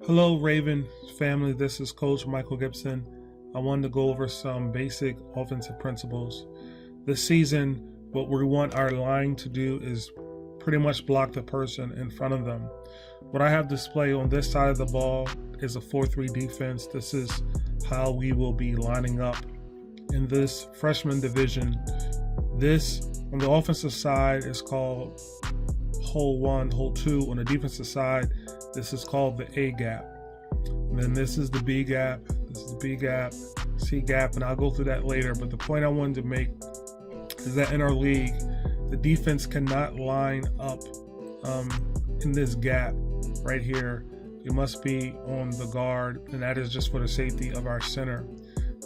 Hello, Raven family. This is Coach Michael Gibson. I wanted to go over some basic offensive principles. This season, what we want our line to do is pretty much block the person in front of them. What I have displayed on this side of the ball is a 4-3 defense. This is how we will be lining up in this freshman division. This, on the offensive side, is called hole 1, hole 2. On the defensive side, this is called the A gap. And then this is the B gap, this is the B gap, C gap, and I'll go through that later. But the point I wanted to make is that in our league, the defense cannot line up in this gap right here. You must be on the guard, and that is just for the safety of our center.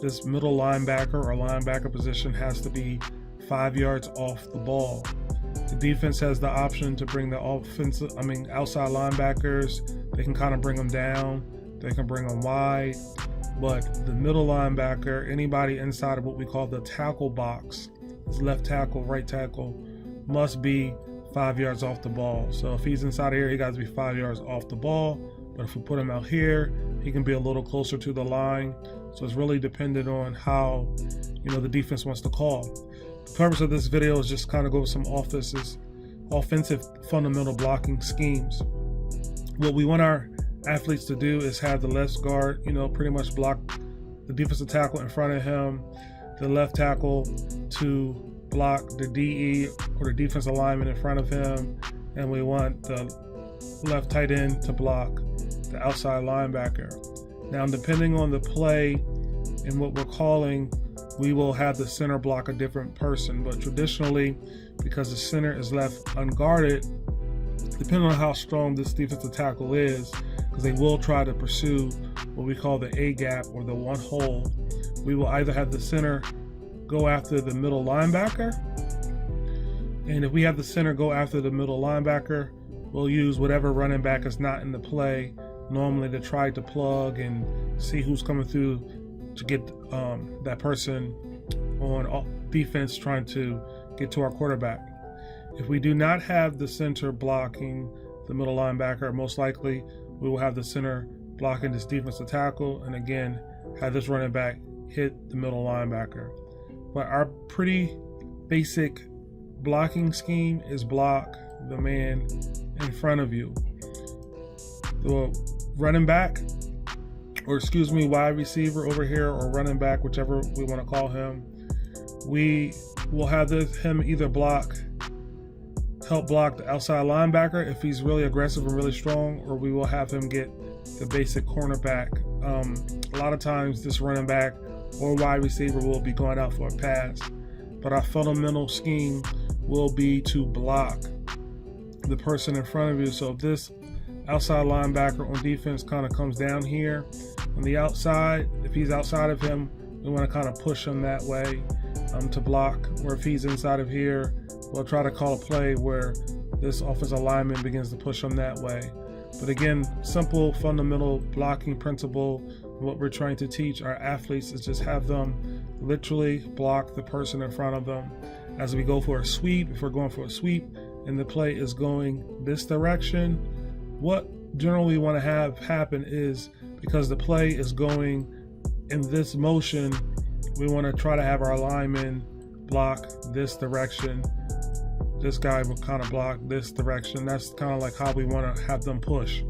This middle linebacker or linebacker position has to be 5 yards off the ball. The defense has the option to bring the outside linebackers. They can kind of bring them down. They can bring them wide. But the middle linebacker, anybody inside of what we call the tackle box, his left tackle, right tackle, must be 5 yards off the ball. So if he's inside of here, he got to be 5 yards off the ball. But if we put him out here, he can be a little closer to the line. So it's really dependent on how, the defense wants to call. The purpose of this video is just kind of go over some offensive fundamental blocking schemes. What we want our athletes to do is have the left guard, pretty much block the defensive tackle in front of him, the left tackle to block the DE or the defensive lineman in front of him, and we want the left tight end to block the outside linebacker. Now, depending on the play and what we're calling, we will have the center block a different person. But traditionally, because the center is left unguarded, depending on how strong this defensive tackle is, because they will try to pursue what we call the A gap or the one hole, we will either have the center go after the middle linebacker, and if we have the center go after the middle linebacker, we'll use whatever running back is not in the play normally to try to plug and see who's coming through to get that person on defense trying to get to our quarterback. If we do not have the center blocking the middle linebacker, most likely we will have the center blocking this defensive tackle, and again have this running back hit the middle linebacker. But our pretty basic blocking scheme is block the man in front of you. The running back, wide receiver over here, or running back, whichever we want to call him, we will have him either help block the outside linebacker if he's really aggressive and really strong, or we will have him get the basic cornerback. A lot of times this running back or wide receiver will be going out for a pass, but our fundamental scheme will be to block the person in front of you. So if this outside linebacker on defense kind of comes down here on the outside, if he's outside of him, we want to kind of push him that way to block. Or if he's inside of here, we'll try to call a play where this offensive lineman begins to push him that way. But again, simple fundamental blocking principle. What we're trying to teach our athletes is just have them literally block the person in front of them. As we go for a sweep, if we're going for a sweep and the play is going this direction, what generally we want to have happen is, because the play is going in this motion, we want to try to have our linemen block this direction. This guy will kind of block this direction. That's kind of like how we want to have them push.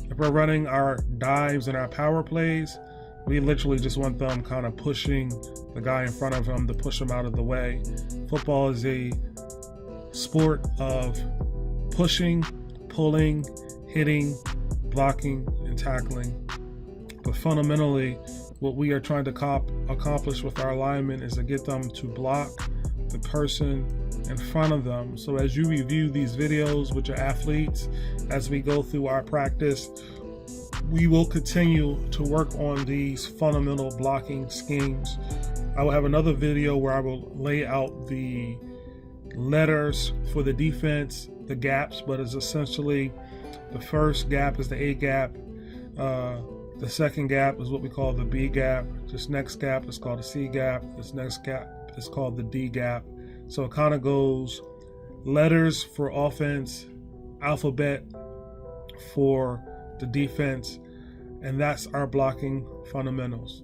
If we're running our dives and our power plays, we literally just want them kind of pushing the guy in front of them to push him out of the way. Football is a sport of pushing, pulling, hitting, blocking, and tackling. But fundamentally, what we are trying to accomplish with our linemen is to get them to block the person in front of them. So as you review these videos with your athletes, as we go through our practice, we will continue to work on these fundamental blocking schemes. I will have another video where I will lay out the letters for the defense, the gaps, but it's essentially the first gap is the A gap. The second gap is what we call the B gap. This next gap is called the C gap. This next gap is called the D gap. So it kind of goes letters for offense, alphabet for the defense, and that's our blocking fundamentals.